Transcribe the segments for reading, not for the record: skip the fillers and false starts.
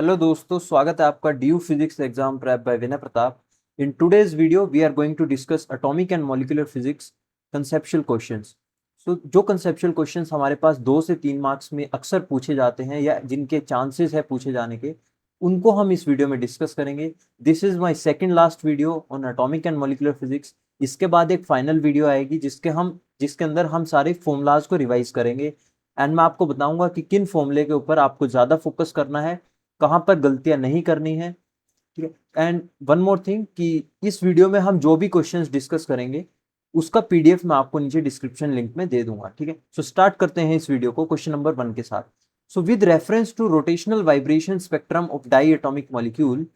Hello दोस्तों, स्वागत है आपका due physics exam prep by Vinay Pratap. In today's video we are going to discuss atomic and molecular physics conceptual questions. जो conceptual questions हमारे पास 2 से 3 मार्क्स में अक्सर पूछे जाते हैं या जिनके चांसेस है पूछे जाने के, उनको हम इस वीडियो में डिस्कस करेंगे। This is my second last video on atomic and molecular physics. इसके बाद एक फाइनल वीडियो आएगी जिसके अंदर हम सारे फॉर्मूलाज को रिवाइज करेंगे एंड मैं आपको बताऊंगा कि किन फॉर्मूले के ऊपर आपको ज्यादा फोकस करना है, कहाँ पर गलतियां नहीं करनी है। ठीक है। एंड वन मोर थिंग कि इस वीडियो में हम जो भी क्वेश्चंस डिस्कस करेंगे उसका पीडीएफ मैं आपको नीचे डिस्क्रिप्शन लिंक में दे दूंगा। ठीक है, सो स्टार्ट करते हैं इस वीडियो को क्वेश्चन नंबर 1 के साथ। So with reference to rotational vibration spectrum of diatomic molecule,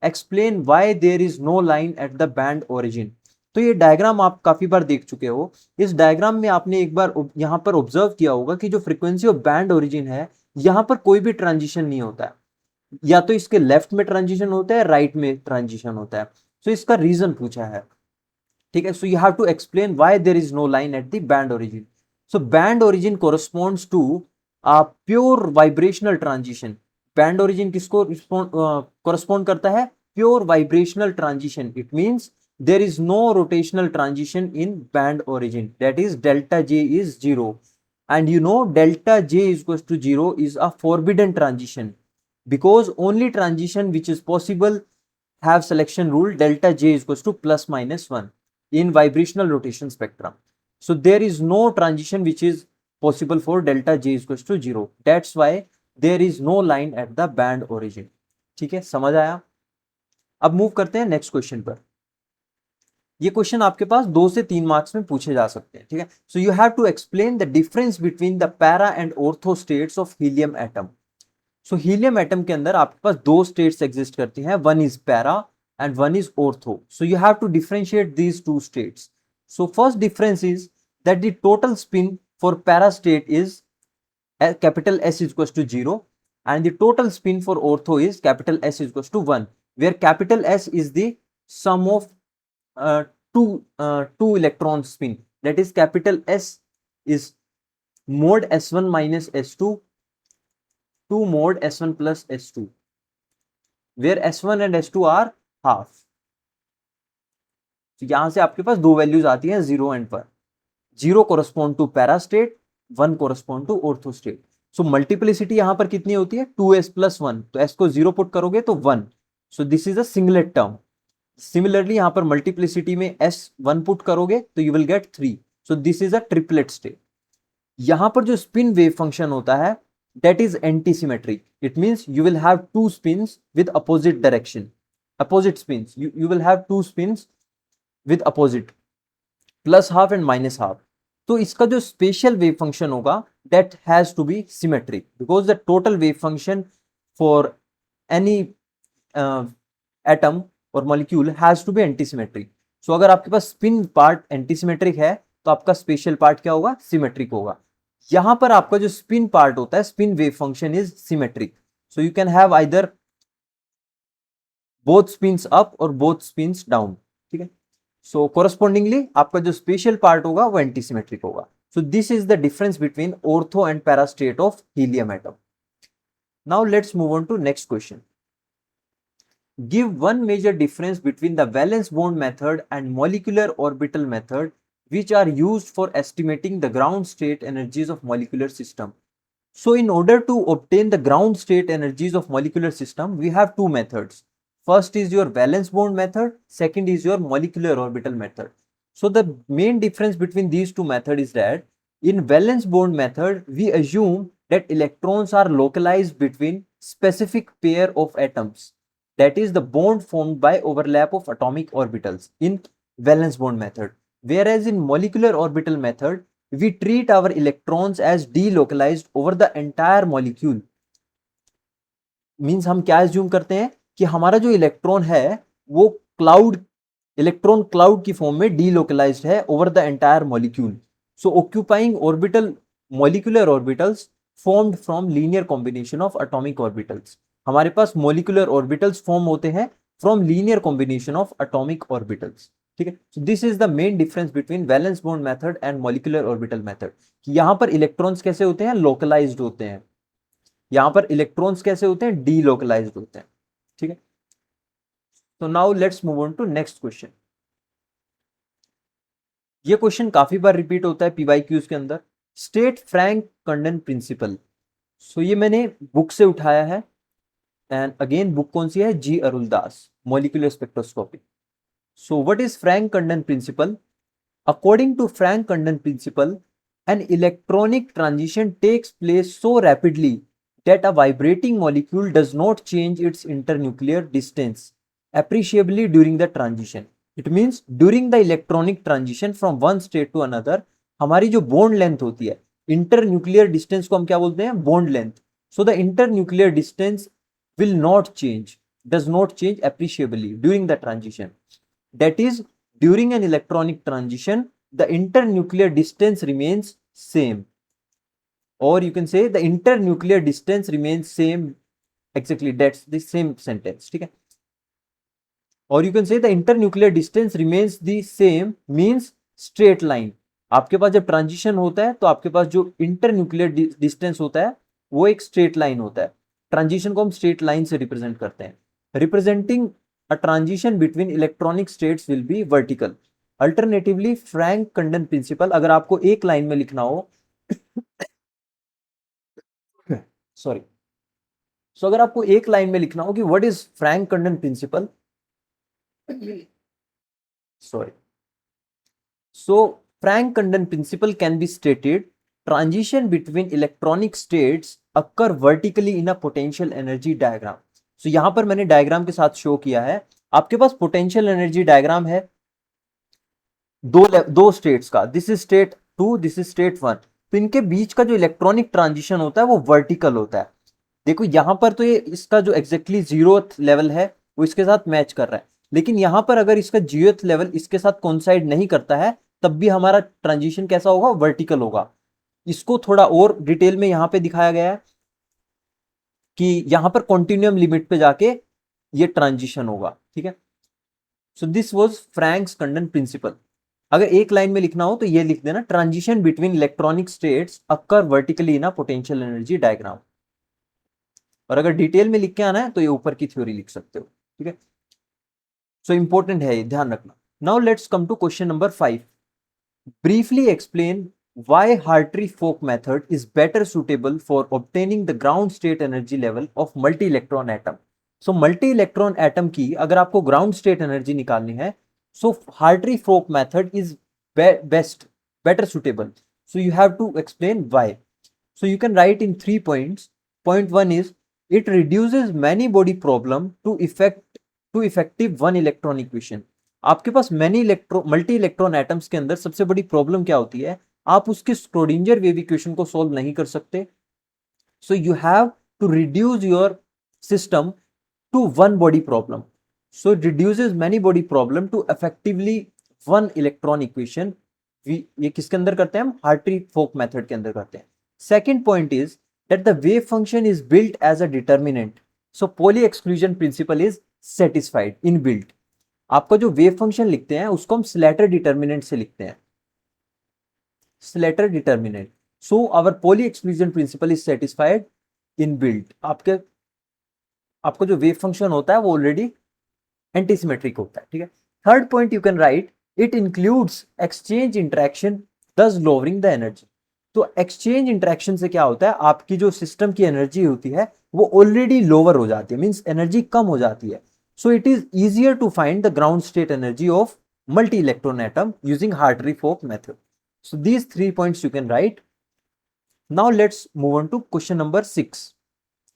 explain why there is no line at the band origin. तो ये डायग्राम आप काफी बार देख चुके हो। इस डायग्राम में आपने एक बार यहाँ पर ऑब्जर्व किया होगा कि जो फ्रीक्वेंसी ऑफ बैंड ओरिजिन है, यहाँ पर कोई भी ट्रांजिशन नहीं होता है। या तो इसके लेफ्ट में ट्रांजिशन होता है, राइट में ट्रांजिशन होता है। सो इसका रीजन पूछा है। ठीक है, so you have to explain why there is no line at the band origin. So band origin corresponds to a pure vibrational transition. Band origin किसको कोरस्पॉन्ड करता है? Pure vibrational transition. It means there is no rotational transition in band origin, that is delta J is 0, and you know delta J is equals to 0 is a forbidden transition because only transition which is possible have selection rule delta J is equals to plus minus 1 in vibrational rotation spectrum. So there is no transition which is possible for delta J is equals to 0. That's why there is no line at the band origin. ठीक है, समझ आया? अब move करते हैं next question पर। ये question आपके पास 2 से 3 मार्क्स में पूछे जा सकते हैं। ठीक है, so you have to explain the difference between the para and ortho states of helium atom. So helium atom के अंदर आपके पास 2 स्टेट्स एग्जिस्ट करती हैं, one is para and one is ortho. So you have to differentiate these 2 states. So first difference is that the total spin for para state is capital S is equals to 0 and the total spin for ortho is capital S is equals to 1, where capital S is the sum of uh, two electron spin, that is capital S is mod S1 minus S2 to mod S1 plus S2, where S1 and S2 are half. तो यहां से आपके पास 2 values आती हैं 0 and पर। 0 correspond to para state, 1 correspond to ortho state. So multiplicity यहां पर कितनी होती है? 2s plus 1, तो s को 0 पुट करोगे तो 1। So this is a singlet term. Similarly यहां पर मल्टीप्लिसिटी में s 1 पुट करोगे तो you will get 3। So this is a triplet state. यहां पर जो स्पिन वेव फंक्शन होता है that is antisymmetric. It means you will have 2 spins with opposite direction, opposite spins. You will have 2 spins with opposite, plus half and minus half. तो इसका जो special wave function होगा that has to be symmetric because the total wave function for any atom और molecule has to be antisymmetric. So अगर आपके पास spin part antisymmetric है तो आपका स्पेशल पार्ट क्या होगा? सिमेट्रिक होगा। यहां पर आपका जो स्पिन पार्ट होता है, spin wave function is symmetric. So you can have either both spins up और बोथ स्पिन्स डाउन। ठीक है, सो कोरस्पॉन्डिंगली आपका जो स्पेशल पार्ट होगा वो एंटीसिमेट्रिक होगा। So this is the difference between ortho and para state of helium atom. Now let's move on to next question. Give one major difference between the valence bond method and molecular orbital method, which are used for estimating the ground state energies of molecular system. So in order to obtain the ground state energies of molecular system, we have 2 methods. First is your valence bond method, second is your molecular orbital method. So the main difference between these 2 methods is that in valence bond method, we assume that electrons are localized between specific pair of atoms. That is the bond formed by overlap of atomic orbitals in valence bond method. Whereas in molecular orbital method, we treat our electrons as delocalized over the entire molecule. Means हम क्या assume करते हैं कि हमारा जो electron है वो electron cloud की फॉर्म में डीलोकलाइज्ड है over the entire molecule. So occupying orbital molecular orbitals formed from linear combination of atomic orbitals. हमारे पास मॉलिक्यूलर ऑर्बिटल्स फॉर्म होते हैं from linear combination of atomic orbitals. ठीक है, so this is the main difference between valence bond method and molecular orbital method. यहां पर electrons कैसे होते हैं? लोकलाइज्ड होते हैं। यहां पर इलेक्ट्रॉन्स कैसे होते हैं, डीलोकलाइज्ड होते हैं, ठीक है। तो now let's move on to next question. ये क्वेश्चन काफी बार रिपीट होता है पीवाईक्यूज के अंदर। State Franck Condon principle. So ये मैंने बुक से उठाया है, एंड अगेन बुक कौन सी है, G Aruldas, molecular spectroscopy. So what is Franck Condon principle? According to Frank-Condon principle, an electronic transition takes place so rapidly that a vibrating molecule does not change its internuclear distance appreciably during the transition. It means during the electronic transition from one state to another, हमारी जो bond length होती है, internuclear distance को हम क्या बोलते हैं, bond length. So the internuclear distance will not change, does not change appreciably during the transition. That is, during an electronic transition, the internuclear distance remains same, or you can say the internuclear distance remains same. Exactly, that's the same sentence, ठीक है। or you can say the internuclear distance remains the same means straight line। आपके पास जब transition होता है तो आपके पास जो इंटरन्यूक्लियर डिस्टेंस होता है वो एक स्ट्रेट लाइन होता है। ट्रांजिशन को हम स्ट्रेट लाइन से रिप्रेजेंट करते हैं। Representing a transition between electronic states will be vertical. Alternatively, Frank-Condon principle, अगर आपको एक लाइन में लिखना हो सॉरी, सो अगर आपको एक लाइन में लिखना हो कि what is Frank-Condon principle, sorry, so Frank-Condon principle can be stated: transition between electronic states occur vertically in a potential energy diagram. So यहां पर मैंने डायग्राम के साथ शो किया है, आपके पास पोटेंशियल एनर्जी डायग्राम है दो स्टेट्स का, this is state 2, this is state 1। तो इनके बीच का जो इलेक्ट्रॉनिक ट्रांजिशन होता है वो वर्टिकल होता है। देखो यहां पर तो ये इसका जो एग्जैक्टली जीरोथ लेवल है वो इसके साथ मैच कर रहा है, लेकिन यहां पर अगर इसका जीरोथ लेवल इसके साथ कोइंसाइड नहीं करता है तब भी हमारा ट्रांजिशन कैसा होगा, वर्टिकल होगा। इसको थोड़ा और डिटेल में यहां पे दिखाया गया है कि यहां पर कॉन्टिन्यूम लिमिट पे जाके ये ट्रांजिशन होगा, ठीक है। So this was Franck's Condon principle. अगर एक लाइन में लिखना हो तो ये लिख देना: transition between electronic states occur vertically in a potential energy diagram. और अगर डिटेल में लिख के आना है तो ये ऊपर की थ्योरी लिख सकते हो, ठीक है। सो इंपॉर्टेंट है ये, ध्यान रखना। Now let's come to question number 5। Briefly explain why Hartree-Fock method is better suitable for obtaining the ground state energy level of multi-electron atom. So multi-electron atom की अगर आपको ground state energy निकालनी है, so Hartree-Fock method is better suitable. So you have to explain why. So you can write in 3 points. Point 1 is it reduces many body problem to effective one electron equation. आपके पास multi electron atoms के अंदर सबसे बड़ी problem क्या होती है, आप उसके स्क्रोडिंजर वेव इक्वेशन को सॉल्व नहीं कर सकते। So you have to reduce your system to one body problem. So it reduces many body problem to effectively one electron equation. ये किसके अंदर करते हैं हम, हार्ट्री-फोक मेथड के अंदर करते हैं। Second point is that the wave function is built as a determinant. So Pauli exclusion principle is satisfied inbuilt. आपका जो वेव फंक्शन लिखते हैं उसको हम स्लैटर डिटर्मिनेंट से लिखते हैं, Slater determinant. So our Pauli exclusion principle is satisfied inbuilt. आपका जो वेव फंक्शन होता है वो ऑलरेडी एंटीसिमेट्रिक होता है, ठीक है। Third point you can write it includes exchange interaction दस लोअरिंग द एनर्जी। तो एक्सचेंज इंटरेक्शन से क्या होता है, आपकी जो सिस्टम की एनर्जी होती है वो ऑलरेडी लोअर हो जाती है, मींस एनर्जी कम हो जाती है। So it is easier to find the ground state energy of multi-electron atom using Hartree-Fock method. So these 3 points you can write. Now let's move on to question number 6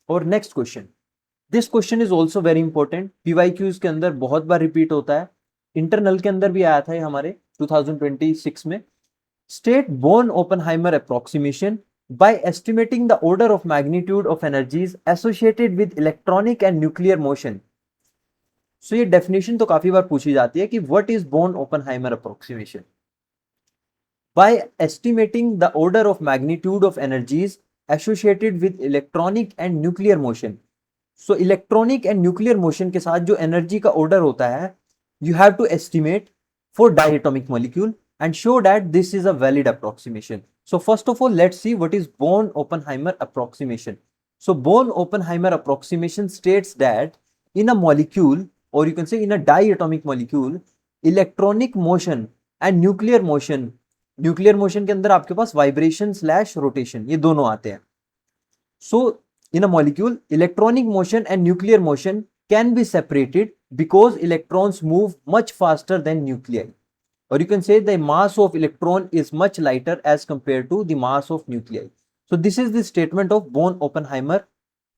और next question. This question is also very important. PYQs के अंदर बहुत बार repeat होता है, internal के अंदर भी आया था ये हमारे 2026 में। State Born-Oppenheimer approximation by estimating the order of magnitude of energies associated with electronic and nuclear motion. सो ये डेफिनेशन तो काफी बार पूछी जाती है कि what is Born Oppenheimer approximation. By estimating the order of magnitude of energies associated with electronic and nuclear motion. So electronic and nuclear motion के साथ जो एनर्जी का ऑर्डर होता है, you have to estimate for diatomic molecule and show that this is a valid approximation. So first of all, let's see what is Born-Oppenheimer approximation. So Born-Oppenheimer approximation states that in a molecule, or you can say in a diatomic molecule, electronic motion and nuclear motion के अंदर आपके पास vibration slash rotation ये दोनों आते हैं. So in a molecule, electronic motion and nuclear motion can be separated because electrons move much faster than nuclei. Or you can say the mass of electron is much lighter as compared to the mass of nuclei. So this is the statement of Born-Oppenheimer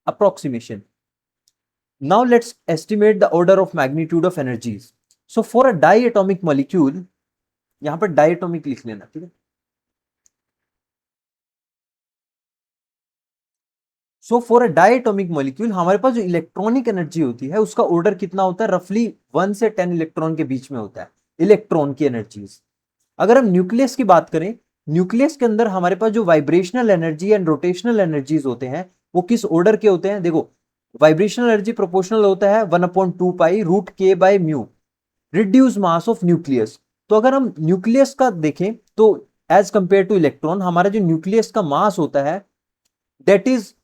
approximation. Now let's estimate the order of magnitude of energies. So for a diatomic molecule, यहाँ पर diatomic लिख लेना, ठीक है. So for a diatomic molecule हमारे पास जो electronic energy होती है उसका ऑर्डर कितना होता है, रफली 1 से 10 इलेक्ट्रॉन के बीच में होता है इलेक्ट्रॉन की एनर्जीज. अगर हम न्यूक्लियस की बात करें, न्यूक्लियस के अंदर हमारे पास जो vibrational energy and rotational energies होते हैं वो किस ऑर्डर के होते हैं. देखो, वाइब्रेशनल एनर्जी प्रोपोर्शनल होता है 1/2 पाई रूट के by mu reduce mass of nucleus. तो अगर हम न्यूक्लियस का देखें तो एज कंपेयर टू इलेक्ट्रॉन हमारा जो न्यूक्लियस का मास होता है that is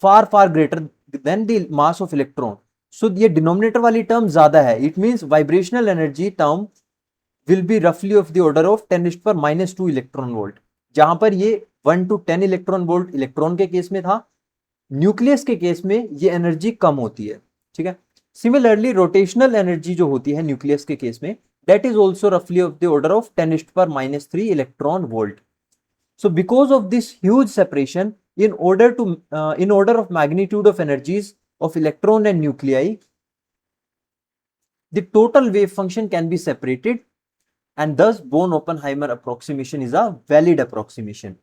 far greater than the mass of electron. So ये डिनोमिनेटर वाली टर्म ज्यादा है. It means vibrational energy term will be रफली of the order of 10⁻⁻² electron volt, जहां पर ये 1 to 10 इलेक्ट्रॉन वोल्ट इलेक्ट्रॉन के केस में था. न्यूक्लियस के केस में ये एनर्जी कम होती है, ठीक है. सिमिलरली रोटेशनल एनर्जी जो होती है न्यूक्लियस के केस में दैट इज ऑल्सो रफली of the order of 10⁻³ electron volt. So because of this huge separation in order of magnitude of energies of electron and nuclei, the total wave function can be separated, and thus Born-Oppenheimer approximation is a valid approximation.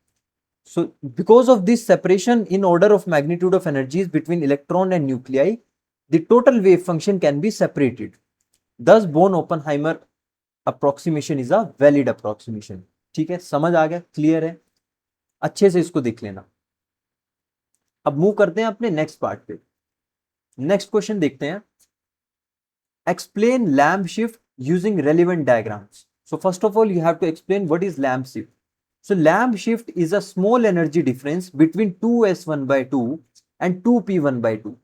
So because of this separation in order of magnitude of energies between electron and nuclei, the total wave function can be separated. Thus Born-Oppenheimer approximation is a valid approximation. ठीक है, समझ आ गया, clear है, अच्छे से इसको देख लेना. अब मूव करते हैं अपने नेक्स्ट पार्ट पे. नेक्स्ट क्वेश्चन देखते हैं. Explain Lamb shift using relevant diagrams. So first of all you have to explain what is Lamb shift. So Lamb shift is a small energy difference between 2s1/2 and 2p1/2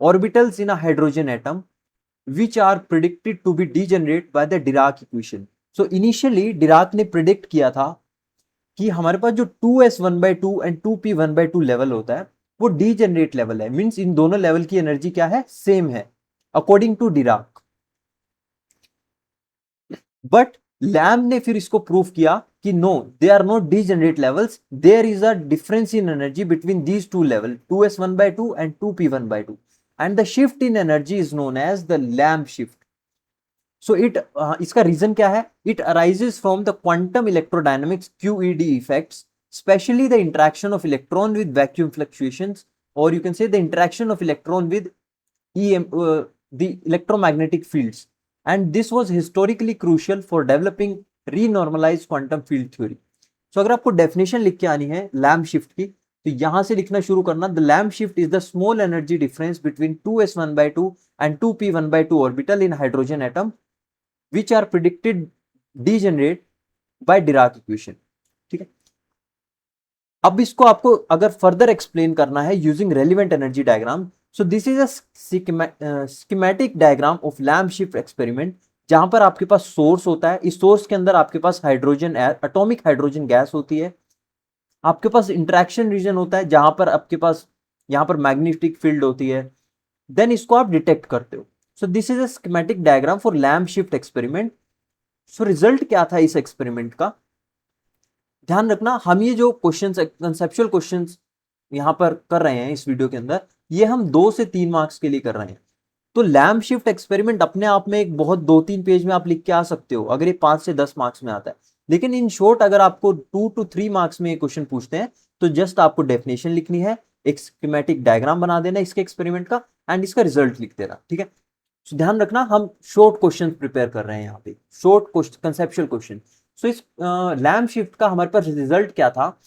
orbitals in a hydrogen atom which are predicted to be degenerate by the Dirac equation. So initially Dirac ने predict किया था कि हमारे पास जो 2s1/2 and 2p1/2 level होता है वो degenerate level है. मींस इन दोनों लेवल की एनर्जी क्या है, सेम है according to Dirac. But Lamb ने फिर इसको प्रूव किया कि no, they are not degenerate levels, there is a difference in energy between these two level 2s1/2 and 2p1/2 and the shift in energy is known as the Lamb shift. So इसका reason क्या है, it arises from the quantum electrodynamics QED effects, especially the interaction of electron with vacuum fluctuations, or you can say the interaction of electron with the electromagnetic fields, and this was historically crucial for developing renormalized quantum field theory. So अगर आपको definition लिख के आनी है lamp shift की तो यहां से लिखना शुरू करना. The lamp shift is the small energy difference between 2s1/2 and 2p1/2 orbital in hydrogen atom which are predicted degenerate by Dirac equation. ठीक है. अब इसको आपको अगर फर्दर एक्सप्लेन करना है using relevant energy diagram, so this is a schematic diagram of lamp shift experiment, जहां पर आपके पास सोर्स होता है. इस सोर्स के अंदर आपके पास हाइड्रोजन एटॉमिक हाइड्रोजन गैस होती है. आपके पास इंटरेक्शन रीजन होता है जहां पर आपके पास यहां पर मैग्नेटिक फील्ड होती है. देन इसको आप डिटेक्ट करते हो. सो this is a schematic diagram for lamp shift experiment. So result क्या था इस एक्सपेरिमेंट का, ध्यान रखना. हम ये जो क्वेश्चंस, कंसेप्चुअल क्वेश्चंस यहां पर कर रहे हैं इस वीडियो के अंदर, ये हम 2 से 3 मार्क्स के लिए कर रहे हैं. तो लैम्प शिफ्ट एक्सपेरिमेंट अपने आप में एक बहुत 2-3 पेज में आप लिख के आ सकते हो अगर ये 5 से 10 मार्क्स में आता है. लेकिन इन शॉर्ट अगर आपको 2 to 3 मार्क्स में ये क्वेश्चन पूछते हैं तो जस्ट आपको डेफिनेशन लिखनी है, एक स्कीमेटिक डायग्राम बना देना इसके एक्सपेरिमेंट का एंड इसका रिजल्ट लिख देना. ठीक है. तो ध्यान रखना हम शॉर्ट क्वेश्चन प्रिपेयर कर रहे हैं यहाँ पे, शॉर्ट क्वेश्चन, कंसेप्चुअल क्वेश्चन. सो इस लैम्प शिफ्ट का हमारे पास रिजल्ट क्या था,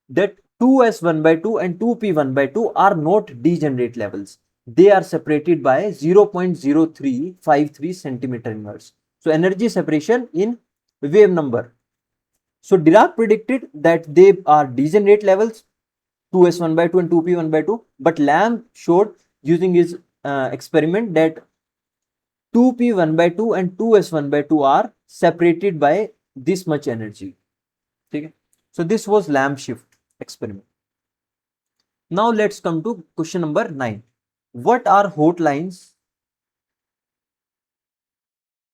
that 2s1/2 and 2p1/2 are not degenerate levels. They are separated by 0.0353 centimeter inverse. So energy separation in wave number. So Dirac predicted that they are degenerate levels 2s1/2 and 2p1/2, but Lamb showed using his experiment that 2p1/2 and 2s1/2 are separated by this much energy. Okay, so this was Lamb shift experiment. Now let's come to question number 9. What are hot lines?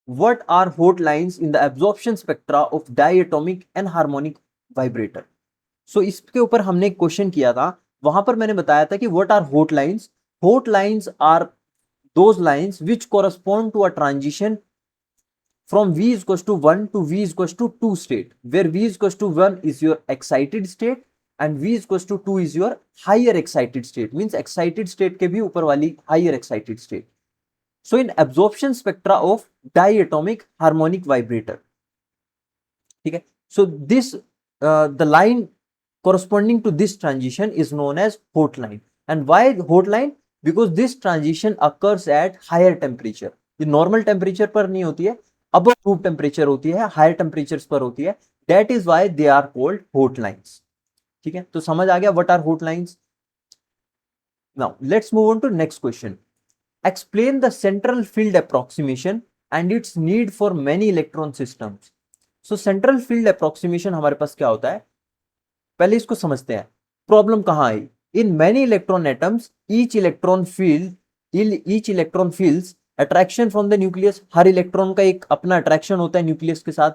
What are hot lines in the absorption spectra of diatomic and harmonic vibrator? So इसके ऊपर हमने एक question किया था, वहां पर मैंने बताया था कि what are hot lines? Hot lines are those lines which correspond to a transition from V is equals to 1 to V is equals to 2 state, where V is equals to 1 is your excited state and V is equals to 2 is your higher excited state, means excited state के भी ऊपर वाली higher excited state. So in absorption spectra of diatomic harmonic vibrator, ठीक है, so this the line corresponding to this transition is known as hot line. And why hot line? Because this transition occurs at higher temperature. ये normal temperature पर नहीं होती है, above room temperature होती है, higher temperatures पर होती है. That is why they are called hot lines. ठीक है, तो समझ आ गया what are hot lines? Now let's move on to next question. Explain the central field approximation and its need for many electron systems. So central field approximation हमारे पास क्या होता है, पहले इसको समझते हैं. प्रॉब्लम कहां आई? In many electron atoms each electron feels attraction from the nucleus. हर इलेक्ट्रॉन का एक अपना अट्रैक्शन होता है न्यूक्लियस के साथ,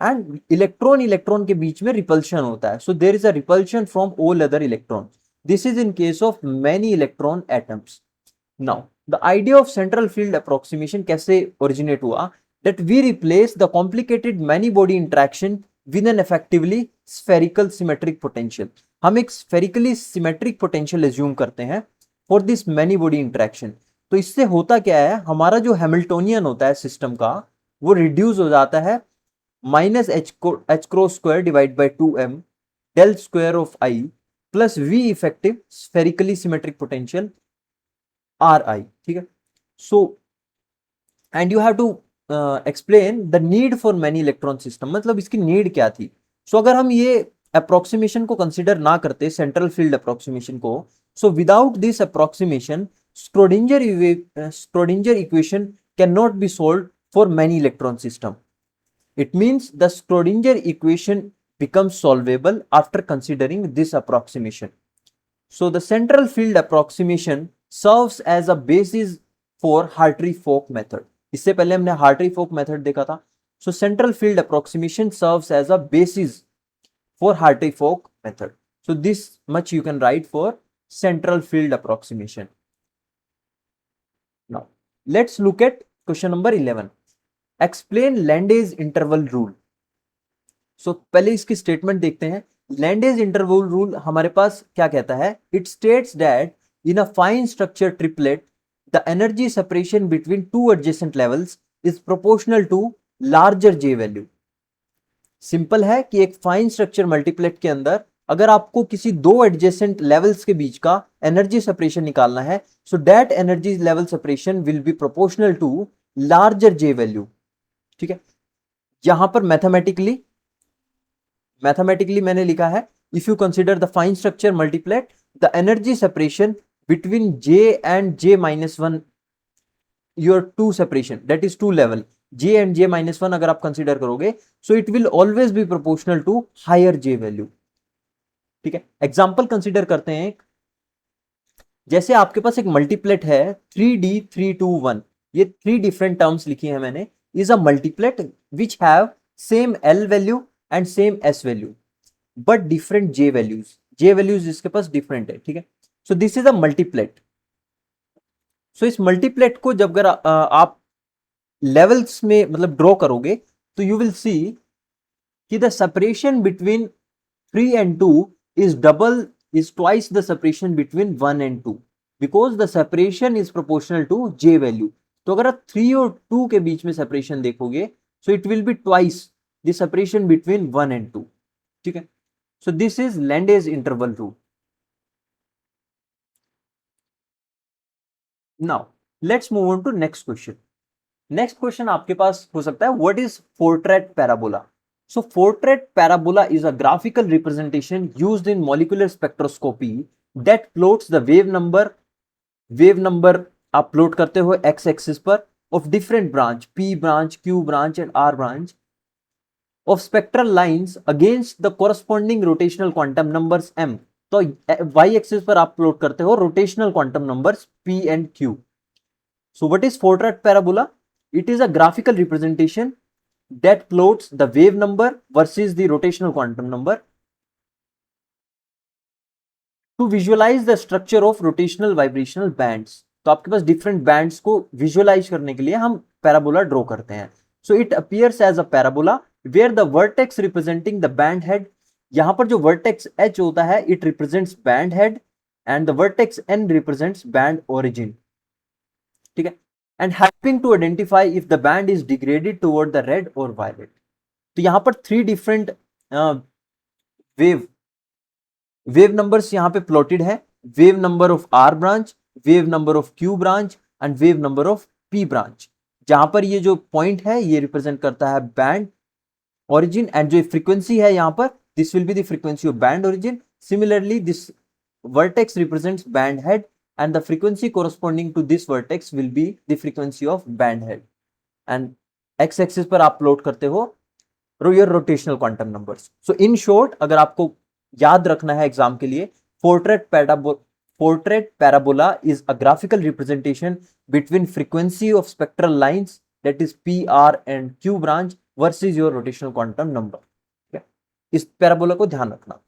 एंड इलेक्ट्रॉन के बीच में रिपल्शन होता है. So there is a repulsion from all other electron. This is in case of many electron atoms. Now the idea of central field approximation कैसे ओरिजिनेट हुआ? That we replace the complicated many body interaction with an effectively spherical symmetric potential. हम एक spherically symmetric potential assume करते हैं for this many body interaction. तो इससे होता क्या है, हमारा जो हैमिल्टोनियन होता है सिस्टम का वो रिड्यूस हो जाता है minus h cross square divide by 2m del square of i plus V effective spherically symmetric potential r i. ठीक है, so and you have to explain the need for many electron system. मतलब इसकी need क्या थी? सो अगर हम ये approximation को कंसिडर ना करते, सेंट्रल फील्ड अप्रोक्सीमेशन को, so without this approximation Schrodinger equation cannot be solved for many electron system. It means the Schrodinger equation becomes solvable after considering this approximation. So the central field approximation serves as a basis for Hartree-Fock method. इससे पहले हमने Hartree-Fock method देखा था. So central field approximation serves as a basis for Hartree-Fock method. So this much you can write for central field approximation. Now let's look at question number 11. Explain Lande's interval rule. So पहले इसकी statement देखते हैं. Lande's interval rule हमारे पास क्या कहता है? It states that in a fine structure triplet the energy separation between two adjacent levels is proportional to larger J value. Simple है कि एक फाइन स्ट्रक्चर मल्टीप्लेट के अंदर अगर आपको किसी दो एडजेसेंट लेवल्स के बीच का एनर्जी सेपरेशन निकालना है, so that energy level separation will be proportional to larger J value. ठीक है, यहां पर मैथमेटिकली मैंने लिखा है, if you consider the fine structure multiplet the energy separation between J and J minus one, your two separation that is two level J and J minus one अगर आप consider करोगे, so it will always be proportional to higher J value. ठीक है, example consider करते हैं. जैसे आपके पास एक मल्टीप्लेट है 3D321, ये 3 डिफरेंट टर्म्स लिखी है मैंने, is a multiplet which have same L value and same S value but different J values इसके पास डिफरेंट है. ठीक है, so this is a multiplet. सो इस मल्टीप्लेट को जब अगर आप लेवल्स में मतलब ड्रॉ करोगे तो यू विल सी कि the separation between 3 and 2 is twice the separation between 1 and 2 because the separation is proportional to J value. तो अगर आप 3 और 2 के बीच में सेपरेशन देखोगे, so it will be twice the separation between 1 and 2. ठीक है, so this is Lande's interval rule. Now let's move on to next question. Next question आपके पास हो सकता है, what is Fortrat parabola. So portrait parabola is a graphical representation used in molecular spectroscopy that plots the wave number आप plot करते हो x axis पर of different branch p branch, q branch and r branch of spectral lines against the corresponding rotational quantum numbers m. तो y axis पर आप plot करते हो rotational quantum numbers p and q. So what is portrait parabola? It is a graphical representation that plots the wave number versus the rotational quantum number to visualize the structure of rotational vibrational bands. तो आपके पास different bands को visualize करने के लिए हम parabola draw करते हैं. So it appears as a parabola where the vertex representing the band head, यहाँ पर जो vertex h होता है it represents band head and the vertex n represents band origin. ठीक है, and helping to identify if the band is degraded toward the red or violet. तो यहाँ पर 3 different वेव नंबर्स यहाँ पे प्लॉटेड है. Wave number of R branch, wave number of Q branch and wave number of P branch. जहां पर ये जो पॉइंट है ये रिप्रेजेंट करता है बैंड ओरिजिन एंड जो फ्रीक्वेंसी है यहाँ पर this will be the frequency of band origin. Similarly this vertex represents band head and the frequency corresponding to this vertex will be the frequency of band head. And x axis पर आप plot करते हो your rotational quantum numbers. So in short, अगर आपको याद रखना है exam के लिए, portrait parabola is a graphical representation between frequency of spectral lines, that is p, r and q branch versus your rotational quantum number. Okay? इस parabola को ध्यान रखना.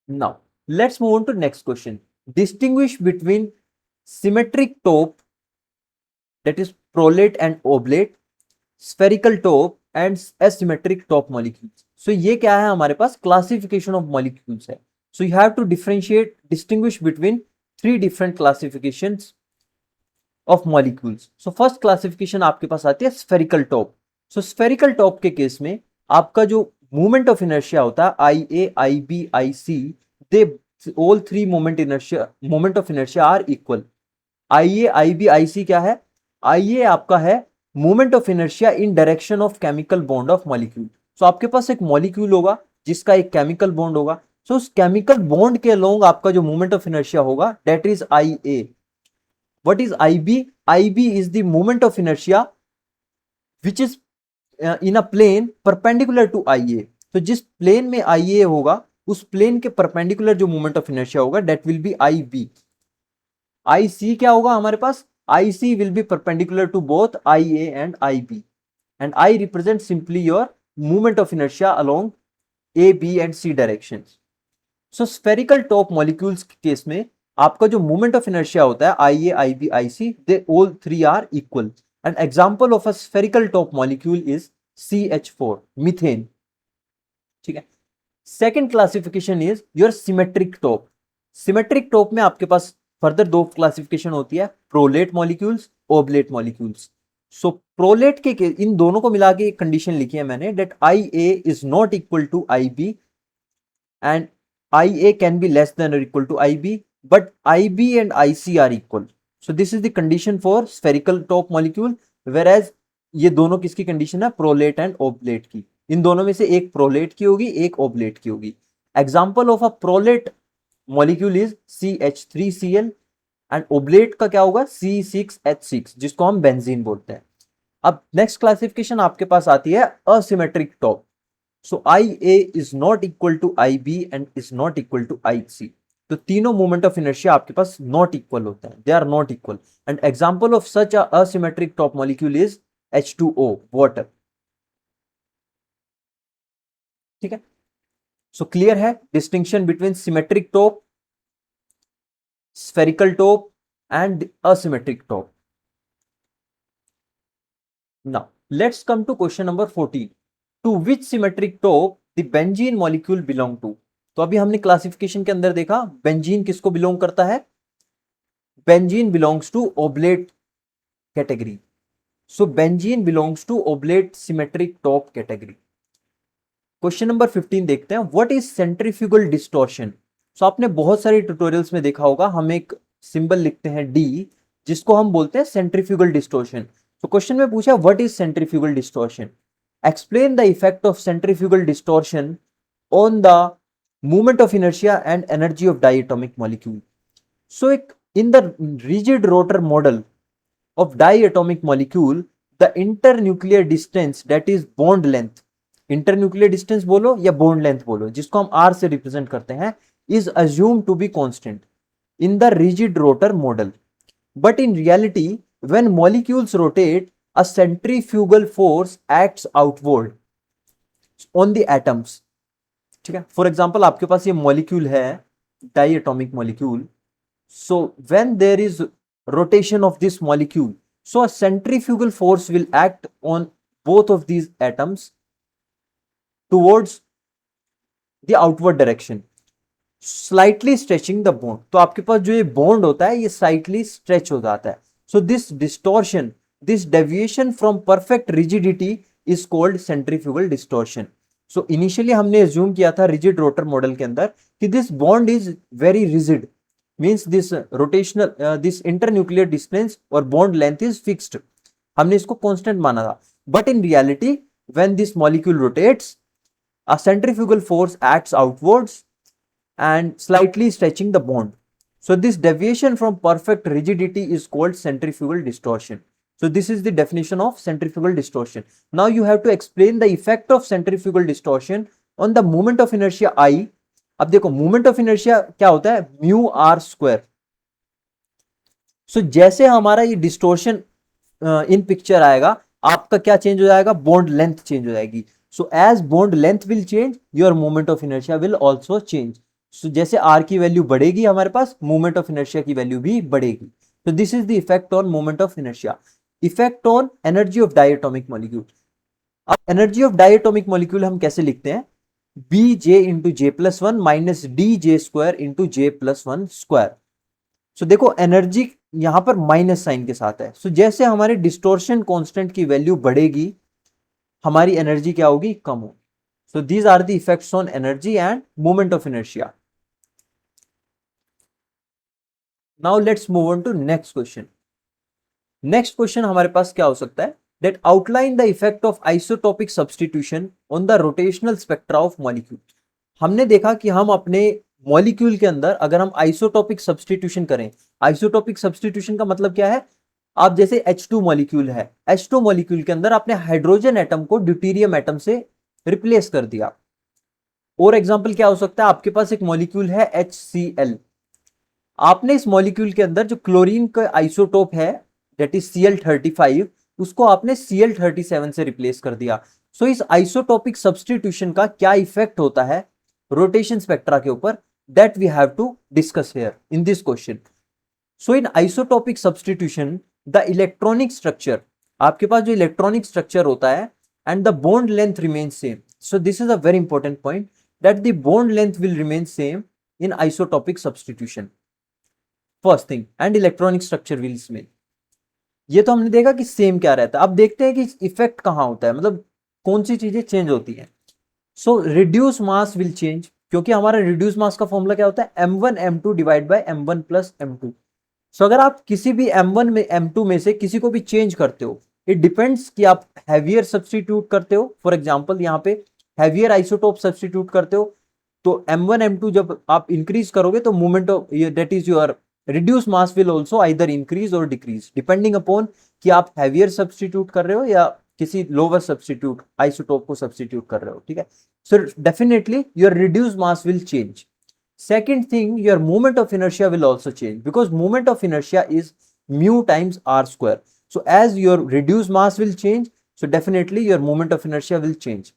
Now let's move on to next question. Distinguish between symmetric top, that is prolate and oblate, spherical top and asymmetric top molecules. So ये क्या है हमारे पास classification of molecules है. So you have to distinguish between 3 different classifications of molecules. So first classification आपके पास आती है spherical top. So spherical top के केस में आपका जो moment of inertia होता है IA, IB, IC, they all 3 moment of inertia are equal. IA, IB, IC क्या है? IA आपका है moment of inertia in direction of chemical bond of molecule. So आपके पास एक मॉलिक्यूल होगा जिसका एक केमिकल बॉन्ड होगा. सो उस केमिकल बॉन्ड के अलोंग आपका जो मोमेंट ऑफ इनर्शिया होगा that is IA. What is IB? IB is the moment of inertia which is in a plane perpendicular to IA. तो जिस प्लेन में IA होगा उस प्लेन के परपेंडिकुलर जो मोमेंट ऑफ इनर्शिया होगा that will be IB. IC क्या होगा हमारे पास? IC will be perpendicular to both IA and IB, and I represent simply your moment of inertia along A, B and C directions. So spherical top molecules के case में आपका जो moment of inertia होता है IA, IB, IC, they all 3 are equal. An example of a spherical top molecule is CH4, methane. ठीक है. Second classification is your symmetric top. Symmetric top में आपके पास फर्दर 2 क्लासिफिकेशन होती है, प्रोलेट मॉलिक्यूल्स, ओब्लेट मॉलिक्यूल्स. सो prolate के इन दोनों को मिला के एक कंडीशन लिखी है मैंने that IA is not equal to IB and IA can be less than और equal to IB, but IB and IC are equal. So this is the condition for spherical top molecule, where as ये दोनों किसकी condition है? Prolate and oblate की. इन दोनों में से एक प्रोलेट की होगी, एक ओब्लेट की होगी. Example of a prolate molecule is CH3Cl and oblate का क्या होगा? C6H6, जिसको हम बेंजीन बोलते हैं. अब नेक्स्ट क्लासिफिकेशन आपके पास आती है asymmetric top. So IA is not equal to IB and is not equal to IC. तो तीनों मोमेंट ऑफ इनर्शिया आपके पास नॉट इक्वल होते हैं, they are not equal. And example of such a asymmetric top molecule is H2O, water. ठीक है. So clear है distinction between symmetric top, spherical top and asymmetric top. Now let's come to question number 14. To which symmetric top the benzene molecule belong to? तो अभी हमने classification के अंदर देखा benzene किसको बिलोंग करता है? Benzene belongs to oblate category. So benzene belongs to oblate symmetric top category. Question number 15 देखते हैं. What is centrifugal distortion? So आपने बहुत सारे ट्यूटोरियल्स में देखा होगा हम एक सिंबल लिखते हैं D, जिसको हम बोलते हैं सेंट्रीफ्यूगल डिस्टॉर्शन. तो क्वेश्चन में पूछा what is centrifugal distortion. explain the effect of centrifugal distortion on the movement of inertia and energy of diatomic molecule. So in the rigid rotor model of diatomic molecule, the internuclear distance, that is bond length, internuclear distance बोलो या bond length बोलो, जिसको हम R से represent करते हैं, is assumed to be constant in the rigid rotor model. But in reality, when molecules rotate, a centrifugal force acts outward on the atoms. ठीक है, फॉर एग्जाम्पल आपके पास ये मॉलिक्यूल है, diatomic molecule. So when there is rotation of this molecule, so a centrifugal force will act on both of these atoms towards the outward direction, slightly stretching the bond. तो आपके पास जो ये bond होता है ये slightly stretch हो जाता है. So this distortion, this deviation from perfect rigidity is called centrifugal distortion. So initially हमने assume किया था rigid rotor model के अंदर कि this bond is very rigid, means this rotational this internuclear distance or bond length is fixed. हमने इसको constant माना था. But in reality, when this molecule rotates, a centrifugal force acts outwards and slightly stretching the bond. So this deviation from perfect rigidity is called centrifugal distortion. So this is the definition of centrifugal distortion. Now you have to explain the effect of centrifugal distortion on the moment of inertia I. अब देखो moment of inertia क्या होता है, mu R square. सो जैसे हमारा ये distortion इन picture आएगा, आपका क्या चेंज हो जाएगा, बॉन्ड लेंथ चेंज हो जाएगी. So as bond length will change, your moment of inertia will also change. So जैसे आर की वैल्यू बढ़ेगी हमारे पास, मोमेंट ऑफ इनर्शिया की वैल्यू भी बढ़ेगी. तो this is the effect on moment of inertia. Effect on energy of diatomic molecule. अब एनर्जी ऑफ डायटोमिक मॉलिक्यूल हम कैसे लिखते हैं, bj into J plus one minus D J square into J plus one square. सो देखो energy यहां पर minus sign के साथ है. सो जैसे हमारे डिस्टोर्शन कांस्टेंट की वैल्यू बढ़ेगी, हमारी एनर्जी क्या होगी, कम होगी. So these are the effects on energy and moment of inertia. Now let's move on to next question. Next question हमारे पास क्या हो सकता है, that outline the effect of isotopic substitution on the rotational spectra of molecule. हमने देखा कि हम अपने मॉलिक्यूल के अंदर अगर हम आइसोटोपिक सब्सटीट्यूशन करें, आइसोटोपिक सब्सटीट्यूशन का मतलब क्या है, आप जैसे H2 मॉलिक्यूल है, H2 मॉलिक्यूल के अंदर आपने हाइड्रोजन एटम को ड्यूटेरियम एटम से रिप्लेस कर दिया. और एग्जांपल क्या हो सकता है, आपके पास एक मॉलिक्यूल है HCl, आपने इस मॉलिक्यूल के अंदर जो क्लोरीन का आइसोटोप है दैट इज Cl35, उसको आपने Cl37 से रिप्लेस कर दिया. सो इस आइसोटोपिक सब्सटीट्यूशन का क्या इफेक्ट होता है रोटेशन स्पेक्ट्रा के ऊपर, that we have to discuss here in this question. So in isotopic substitution the electronic structure, आपके पास जो इलेक्ट्रॉनिक स्ट्रक्चर होता है and the bond length remain same. So this is a very important point, that the bond length will remain same in isotopic substitution. First thing, and electronic structure will remain. ये तो हमने देखा कि same क्या रहता है. अब देखते हैं कि इफेक्ट कहां होता है, मतलब कौन सी चीजें चेंज होती हैं. सो रिड्यूस मास विल चेंज, क्योंकि हमारा रिड्यूस मास का फॉर्मूला क्या होता है, m1 m2 divide by m1 plus m2. सो अगर आप किसी भी m1 में m2 में से किसी को भी चेंज करते हो, इट डिपेंड्स कि आप हैवियर सब्सटीट्यूट करते हो. फॉर एग्जाम्पल यहाँ पे हैवियर आइसोटोप सब्सटीट्यूट करते हो, तो m1 m2 जब आप इंक्रीज करोगे तो movement of that is your reduced mass will also either increase or decrease depending upon कि आप heavier substitute कर रहे हो या किसी lower substitute isotope को substitute कर रहे हो. ठीक है, so definitely your reduced mass will change. Second thing, your moment of inertia will also change because moment of inertia is mu times r square. So as your reduced mass will change, so definitely your moment of inertia will change.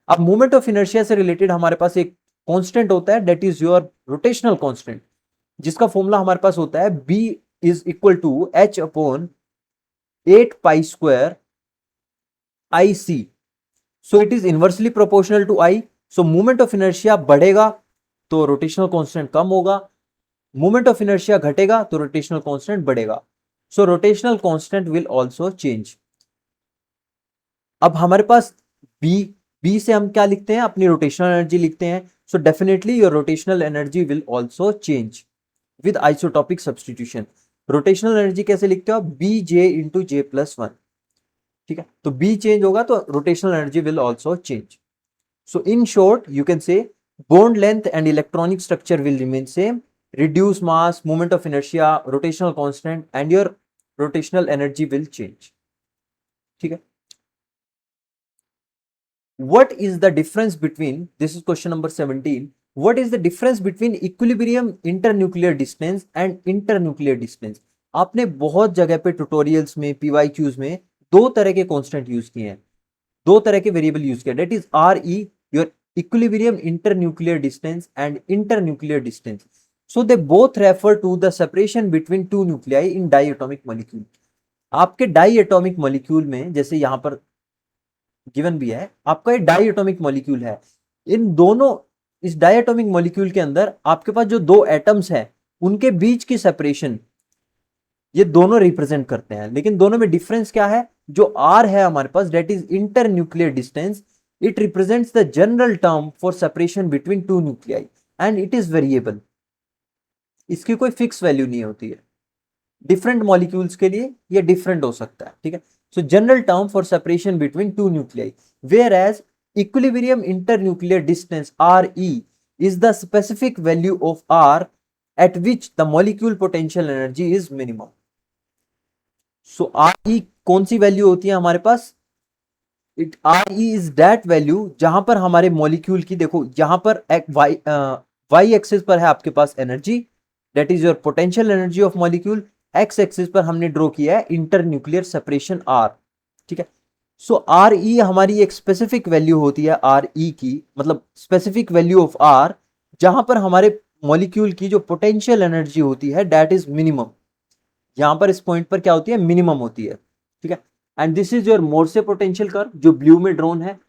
अब moment of inertia से related हमारे पास एक constant होता है, that is your rotational constant, जिसका formula हमारे पास होता है b is equal to h upon 8 pi square I C. So it is inversely proportional to I. So moment of inertia बढ़ेगा तो रोटेशनल कांस्टेंट कम होगा, मोमेंट ऑफ इनर्शिया घटेगा तो रोटेशनल कांस्टेंट बढ़ेगा. So rotational constant will also change. अब हमारे पास b से हम क्या लिखते हैं, अपनी रोटेशनल एनर्जी लिखते हैं. So definitely your rotational energy will also change with isotopic substitution. Rotational energy कैसे लिखते हो, bj into j plus 1. ठीक है, तो बी चेंज होगा तो rotational energy will also change. So in short you can say bond length and electronic structure will remain same, reduce mass, moment of inertia, rotational constant, and your rotational energy will change. ठीक है. What is the difference between, this is question number 17, what is the difference between equilibrium internuclear distance and internuclear distance? आपने बहुत जगह पे tutorials में PYQs में दो तरह के कांस्टेंट यूज किए हैं, दो तरह के वेरिएबल यूज किया, that is R E, your equilibrium internuclear distance and internuclear distance. So they both refer to the separation between two nuclei in diatomic molecule. आपके डाइएटॉमिक मॉलिक्यूल में जैसे यहां पर गिवन भी है, आपका एक डाइएटॉमिक मॉलिक्यूल है, इन दोनों, इस डाइएटॉमिक मॉलिक्यूल के अंदर आपके पास जो दो एटम्स हैं उनके बीच की सेपरेशन ये दोनों रिप्रेजेंट करते हैं, लेकिन दोनों में डिफरेंस क्या है? जो आर है हमारे पास, that is internuclear distance, it represents the general term for separation between two nuclei and it is variable. इसकी कोई फिक्स वैल्यू नहीं होती है, डिफरेंट मॉलिक्यूल्स के लिए ये डिफरेंट हो सकता है. ठीक है, so general term for separation between two nuclei, where as equilibrium internuclear distance R E is the specific value of R at which the molecule potential energy is minimum. So R E कौन सी value होती है हमारे पास? It R E is that value जहां पर हमारे molecule की, देखो यहां पर वाई एक्सिस पर है आपके पास energy, that is your potential energy of molecule, X axis पर हमने ड्रॉ किया है इंटरन्यूक्लियर सेपरेशन आर. ठीक है, सो आर ई हमारी एक स्पेसिफिक वैल्यू होती है, आर ई की मतलब स्पेसिफिक वैल्यू ऑफ आर जहां पर हमारे मॉलिक्यूल की जो पोटेंशियल एनर्जी होती है दैट इज मिनिमम. यहां पर इस पॉइंट पर क्या होती है? मिनिमम होती है. ठीक है, and this is your Morse potential curve जो ब्लू में ड्रॉन है,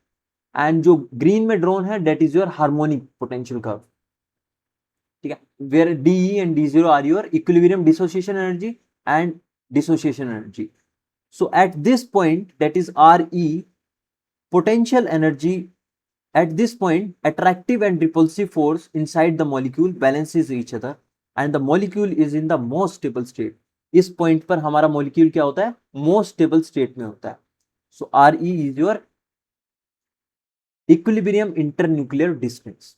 एंड जो ग्रीन में ड्रॉन है that is your harmonic potential curve. ठीक है, where D E and D zero are your equilibrium dissociation energy and dissociation energy. So at this point that is R E, potential energy at this point, attractive and repulsive force inside the molecule balances each other and the molecule is in the most stable state. इस point पर हमारा molecule क्या होता है? Most stable state में होता है. So R E is your equilibrium internuclear distance,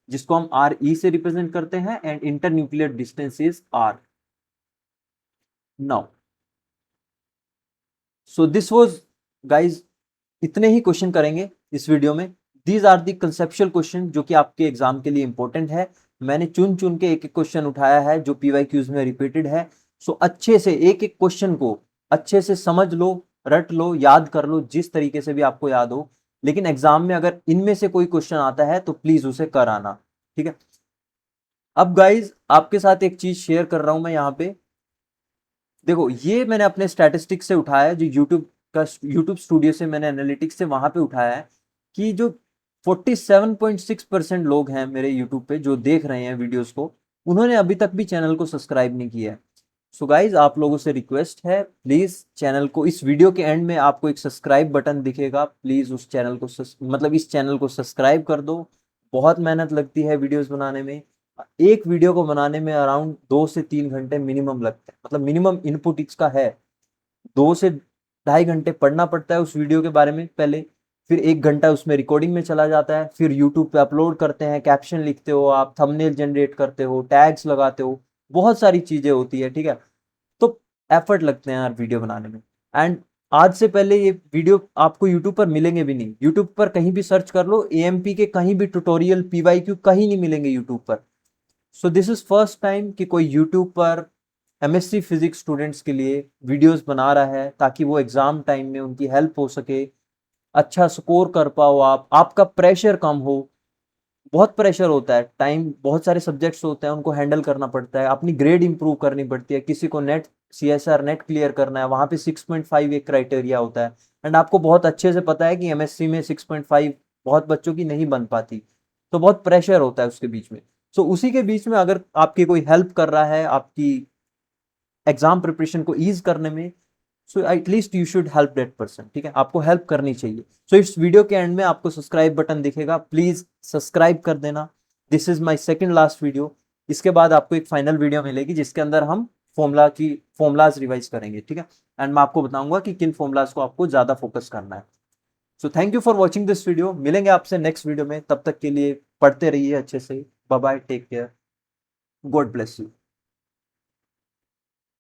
जिसको हम आर ई से रिप्रेजेंट करते हैं, and internuclear distance is R. Now so this was guys, इतने ही क्वेश्चन करेंगे इस वीडियो में. These are the conceptual question जो कि आपके एग्जाम के लिए इंपॉर्टेंट है. मैंने चुन चुन के एक एक क्वेश्चन उठाया है जो पीवाईक्यूज में रिपीटेड है. सो अच्छे से एक एक क्वेश्चन को अच्छे से समझ लो, रट लो, याद कर लो, जिस तरीके से भी आपको याद हो, लेकिन एग्जाम में अगर इनमें से कोई क्वेश्चन आता है तो प्लीज उसे कर आना. ठीक है, अब गाइज आपके साथ एक चीज शेयर कर रहा हूं मैं यहाँ पे. देखो ये मैंने अपने स्टैटिस्टिक्स से उठाया है, जो यूट्यूब स्टूडियो से मैंने एनालिटिक्स से वहां पे उठाया है, कि जो 47.6% लोग हैं मेरे यूट्यूब पे जो देख रहे हैं वीडियोस को, उन्होंने अभी तक भी चैनल को सब्सक्राइब नहीं किया है. सो गाइज आप लोगों से रिक्वेस्ट है, प्लीज चैनल को, इस वीडियो के एंड में आपको एक सब्सक्राइब बटन दिखेगा, प्लीज उस चैनल को मतलब इस चैनल को सब्सक्राइब कर दो. बहुत मेहनत लगती है वीडियोस बनाने में, एक वीडियो को बनाने में अराउंड 2 से 3 घंटे मिनिमम लगता है, मतलब मिनिमम इनपुट इसका है. 2 से 2.5 घंटे पढ़ना पड़ता है उस वीडियो के बारे में पहले, फिर 1 घंटा उसमें रिकॉर्डिंग में चला जाता है, फिर यूट्यूब पे अपलोड करते हैं, कैप्शन लिखते हो आप, थंबनेल जनरेट करते हो, टैग्स लगाते हो, बहुत सारी चीजें होती है. ठीक है, तो एफर्ट लगते हैं यार वीडियो बनाने में. एंड आज से पहले ये वीडियो आपको यूट्यूब पर मिलेंगे भी नहीं. यूट्यूब पर कहीं भी सर्च कर लो, एएमपी के कहीं भी ट्यूटोरियल, पीवाईक्यू कहीं नहीं मिलेंगे यूट्यूब पर. सो दिस इज फर्स्ट टाइम कि कोई यूट्यूब पर एमएससी फिजिक्स स्टूडेंट्स के लिए वीडियोस बना रहा है, ताकि वो एग्जाम टाइम में उनकी हेल्प हो सके, अच्छा स्कोर कर पाओ, आपका प्रेशर कम हो. बहुत प्रेशर होता है, टाइम, बहुत सारे सब्जेक्ट्स होते हैं उनको हैंडल करना पड़ता है, अपनी ग्रेड इंप्रूव करनी पड़ती है, किसी को नेट सीएसआर नेट क्लियर करना है, वहां पे 6.5 एक क्राइटेरिया होता है. एंड आपको बहुत अच्छे से पता है कि एमएससी में 6.5 बहुत बच्चों की नहीं बन पाती, तो बहुत प्रेशर होता है उसके बीच में. सो उसी के बीच में अगर आपकी कोई हेल्प कर रहा है आपकी एग्जाम प्रिपरेशन को ईज करने में, so at least you should help that person. ठीक है, आपको हेल्प करनी चाहिए. सो इस वीडियो के एंड में आपको सब्सक्राइब बटन दिखेगा, प्लीज सब्सक्राइब कर देना. This is my second last video. इसके बाद आपको एक फाइनल वीडियो मिलेगी जिसके अंदर हम फॉर्मूलाज रिवाइज करेंगे. ठीक है, एंड मैं आपको बताऊंगा कि किन फॉर्मूलाज को आपको ज़्यादा फोकस करना है। So thank you for watching this video. मिलेंगे आपसे नेक्स्ट वीडियो में, तब तक के लिए पढ़ते रहिए अच्छे से। Bye bye, take care, God bless you.